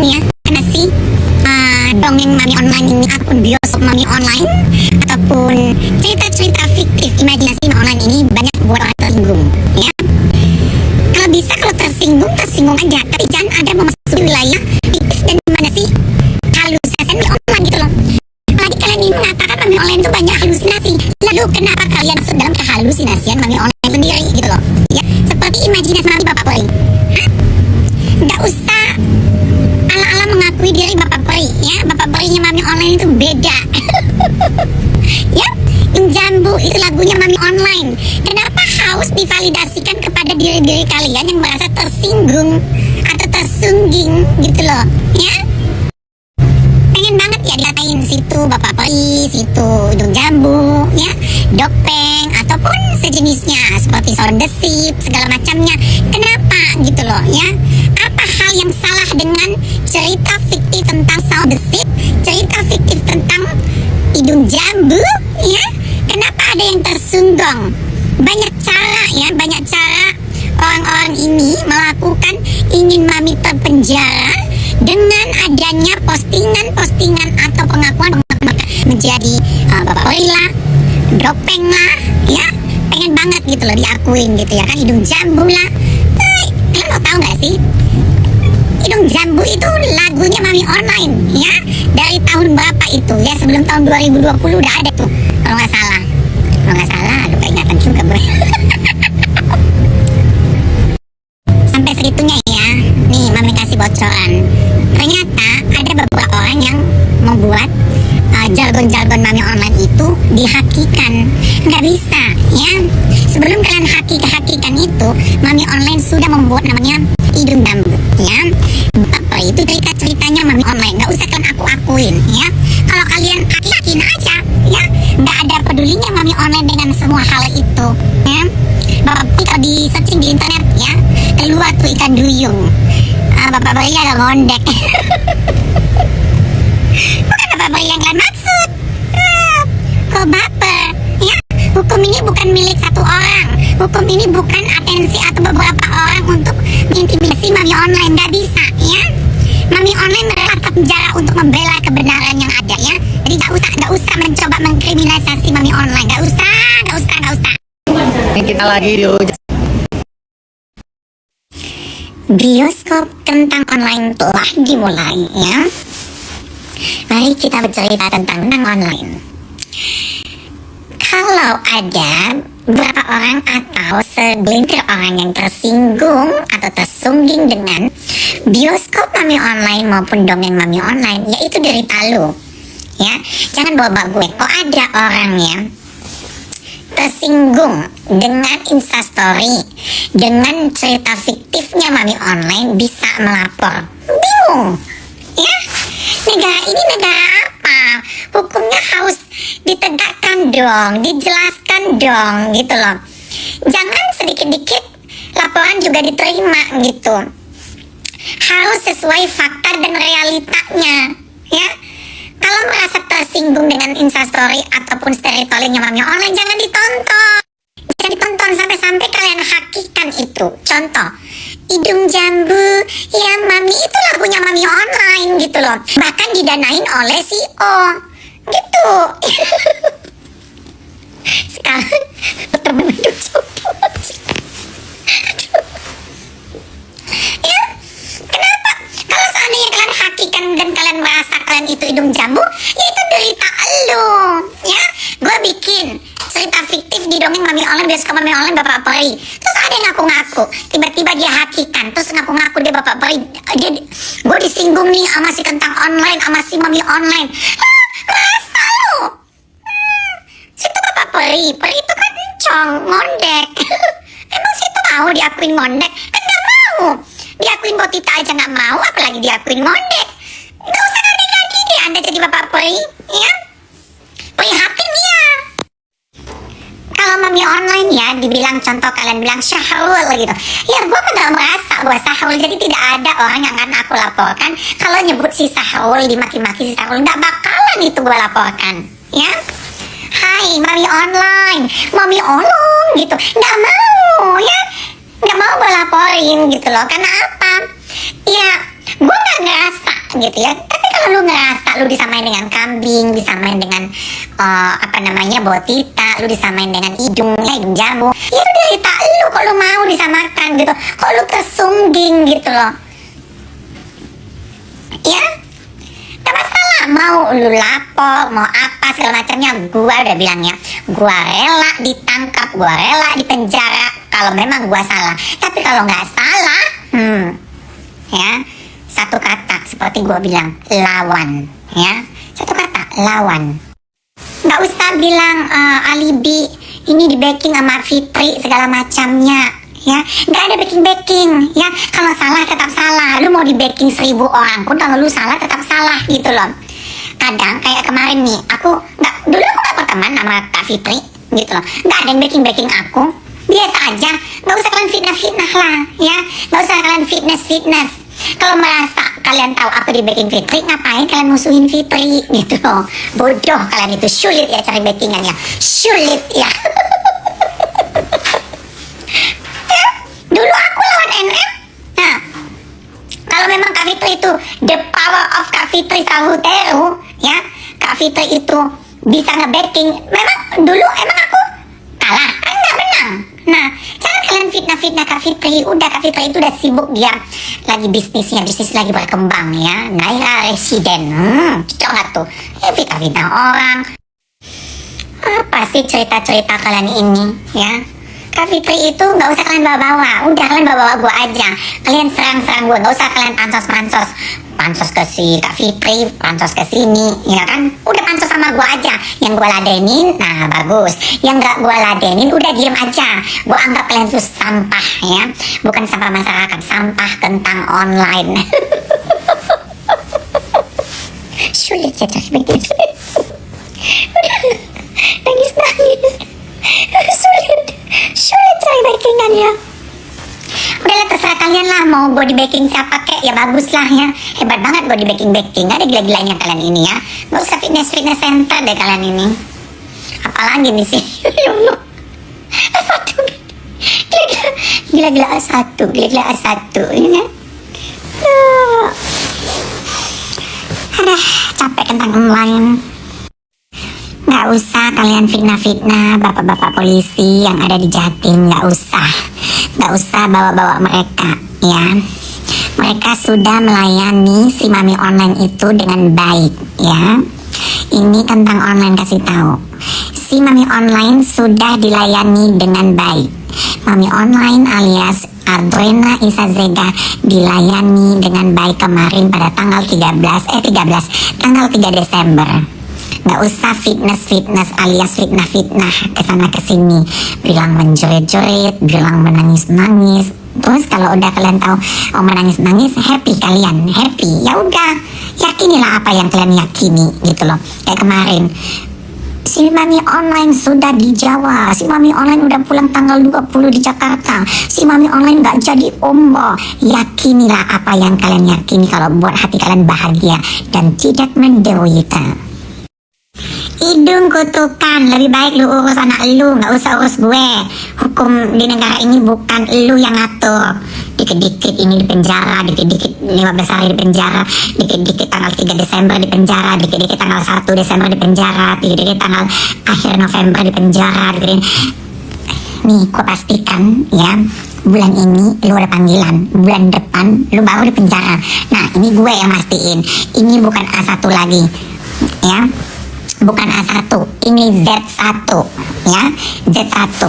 bingung ya, karena si dongeng mami online ini, akun bioskop mami online ataupun cerita-cerita fiktif imajinasi mami online ini banyak buat orang tersinggung ya. Kalau bisa, kalau tersinggung aja, tapi jangan ada memasuki wilayah fiktif dan dimana sih halusinasi mami online gitu loh. Apalagi kalian ini mengatakan mami online itu banyak halusinasi, lalu kenapa kalian masuk dalam kehalusinasian mami online sendiri gitu loh ya, seperti imajinasi mami bapak peri. Nggak usah ala-ala mengakui diri bapak peri ya, bapak perinya mami online itu beda. Ya, Yung Jambu itu lagunya mami online. Kenapa harus divalidasikan kepada diri-diri kalian yang merasa tersinggung atau tersungging gitu loh ya. Pengen banget ya dikatain situ bapak peri, situ Yung Jambu ya, Dopeng ataupun sejenisnya seperti Sound the Ship segala macamnya. Kenapa gitu loh ya? Apa hal yang salah dengan cerita fiktif tentang Sound the Ship, cerita fiktif tentang Hidung Jambu ya? Kenapa ada yang tersunggung? Banyak cara ya, banyak cara orang-orang ini melakukan ingin mami terpenjara dengan adanya postingan-postingan atau pengakuan menjadi bapak peri lah, Dopeng lah ya. Pengen banget gitu loh diakuin gitu ya kan, Hidung Jambu lah. Kalian mau tahu nggak sih, Hidung Jambu itu lagunya mami online ya, dari tahun berapa itu ya, sebelum tahun 2020 udah ada tuh kalau nggak salah. Lupa ingatan juga boy. Sampai segitunya ya. Nih mami kasih bocoran, ternyata ada beberapa orang yang membuat jargon-jargon mami online itu dihakikan. Nggak bisa ya, sebelum kalian hakikan itu, mami online sudah membuat namanya Hidung Jambu ya. Apa itu cerita-ceritanya mami online, nggak usah kalian akuin ya. Kalau kalian hakikin aja ya, nggak ada pedulinya mami online dengan semua hal itu ya. Bapak kalau di searching di internet ya, keluar tuh ikan duyung, bapak peri ada ngondek. Bukan bapak peri yang kalian maksud. Kok baper ya? Hukum ini bukan milik satu orang, hukum ini bukan atensi atau beberapa orang untuk mengintimidasi mami online. Nggak bisa ya. Mami online rela penjara untuk membela kebenaran yang ada ya. Jadi nggak usah mencoba mengkriminalisasi mami online. Nggak usah. Kita lagi di Bioskop tentang online telah dimulai ya. Mari kita bercerita tentang online. Kalau ada beberapa orang atau segelintir orang yang tersinggung atau tersungging dengan bioskop mami online maupun dongeng mami online, yaitu derita lu ya. Jangan bawa gue. Kok ada orang yang tersinggung dengan instastory, dengan cerita fiktifnya mami online, bisa melapor. Bingung ya, negara ini negara apa? Hukumnya harus ditegakkan dong, dijelaskan dong gitu loh. Jangan sedikit-dikit laporan juga diterima gitu. Harus sesuai fakta dan realitanya ya. Kalau merasa tersinggung dengan instastory ataupun storytellingnya mami online, jangan ditonton. Jangan ditonton sampai kalian hakikan itu. Contoh, Hidung Jambu ya mami itu lagunya mami online gitu loh. Bahkan didanain oleh CEO gitu. Sekarang temen itu ya, kenapa? Kalau seandainya kalian hakikan dan kalian merasa kalian itu Hidung Jambu, ya itu derita elu ya. Gue bikin cerita fiktif di dongeng mami online, bioskop mami online bapak peri, terus ada yang ngaku-ngaku, tiba-tiba dia hakikan, terus ngaku-ngaku dia bapak peri, gue disinggung nih sama si kentang online, sama si mami online. Masa lu situ bapak peri itu kan encong, ngondek. Emang situ mau diakuin ngondek? Kan gak mau. Diakuin Botita aja gak mau, apalagi diakuin ngondek. Gak usah ngondek lagi deh Anda jadi bapak peri ya. Prihatin ya. Kalau mami online ya dibilang, contoh kalian bilang Syahrul gitu ya, gue kan gak merasa gue Syahrul, jadi tidak ada orang yang akan aku laporkan. Kalau nyebut si Syahrul, dimaki-maki si Syahrul, gak bakalan itu gue laporkan ya. Hai mami online, mami olong gitu, gak mau ya, gak mau gue laporin gitu loh. Karena apa ya, gue gak ngerasa gitu ya. Tapi kalau lu ngerasa lu disamain dengan kambing, disamain dengan botita, lu disamain dengan hidung jambu, ya itu derita lu. Kok lu mau disamakan gitu, kok lu tersungging gitu loh ya. Gak masalah mau lu lapor, mau apa segala macamnya, gua udah bilang ya, gua rela ditangkap, gua rela dipenjara kalau memang gua salah. Tapi kalau nggak salah, ya, satu kata seperti gua bilang, lawan ya, satu kata, lawan. Nggak usah bilang alibi ini di backing sama Fitri segala macamnya ya, nggak ada backing ya. Kalau salah tetap salah, lu mau di backing 1000 orang pun kalau lu salah tetap salah gitu loh. Kadang kayak kemarin nih, aku nggak berteman sama Kak Fitri gitu loh, nggak ada yang backing aku, biasa aja. Nggak usah kalian fitnah lah ya, nggak usah kalian fitness. Kalau merasa kalian tahu aku di backing Fitri, ngapain kalian musuhin Fitri gitu loh. Bodoh kalian itu, sulit ya cari backingannya, sulit ya. Dulu aku lawan NM. Nah, kalau memang Kak Fitri itu the power of Kak Fitri Sahuteru ya, Kak Fitri itu bisa nge-backing, memang dulu emang aku kalah, enggak menang. Nah, jangan kalian fitnah Kak Fitri. Udah, Kak Fitri itu udah sibuk, dia lagi bisnis lagi berkembang ya, Naira Residen. Cocok gak tuh fitnah orang. Apa sih cerita-cerita kalian ini ya? Kak Fitri itu nggak usah kalian bawa-bawa, udah kalian bawa gue aja, kalian serang gue, nggak usah kalian pansos ke si Kak Fitri, pansos ke sini, ya kan? Udah pansos sama gue aja, yang gue ladenin, nah bagus, yang nggak gue ladenin, udah diem aja, gue anggap kalian tuh sampah ya, bukan sampah masyarakat, sampah tentang online. Sulit ya cari begitu, nangis. Sulit cari backingannya. Udahlah terserah kalian lah, mau gue di backing siapa kek, ya bagus lah ya, hebat banget gue di backing. Gak ada gila-gilanya kalian ini ya, gak usah fitness center deh kalian ini. Apalagi nih sih. Ya Allah, A1 gila-gila A1 ini ya. Aduh, capek tentang online. Gak usah kalian fitnah bapak-bapak polisi yang ada di Jatim, gak usah bawa-bawa mereka ya. Mereka sudah melayani si Mami Online itu dengan baik ya. Ini tentang online, kasih tahu, si Mami Online sudah dilayani dengan baik. Mami Online alias Adrena Isazega dilayani dengan baik kemarin pada tanggal 3 Desember. Nggak usah fitness alias fitnah kesana kesini, bilang menjerit-jerit, bilang menangis. Terus kalau udah kalian tahu menangis happy, kalian happy, ya udah yakinilah apa yang kalian yakini gitu loh. Kayak kemarin si Mami Online sudah di Jawa, si Mami Online udah pulang tanggal 20 di Jakarta, si Mami Online nggak jadi ombo. Yakinilah apa yang kalian yakini kalau buat hati kalian bahagia dan tidak menderita. Hidung kutukan, lebih baik lu urus anak lu, nggak usah urus gue. Hukum di negara ini bukan lu yang ngatur. Dikit-dikit ini di penjara, dikit-dikit 15 hari di penjara, dikit-dikit tanggal 3 Desember di penjara, dikit-dikit tanggal 1 Desember di penjara, dikit-dikit tanggal akhir November di penjara, dikit-dikit. Nih, gue pastikan ya, bulan ini lu ada panggilan, bulan depan lu baru di penjara. Nah, ini gue yang mastiin, ini bukan A1 lagi ya, bukan A1, ini Z1 ya, Z1.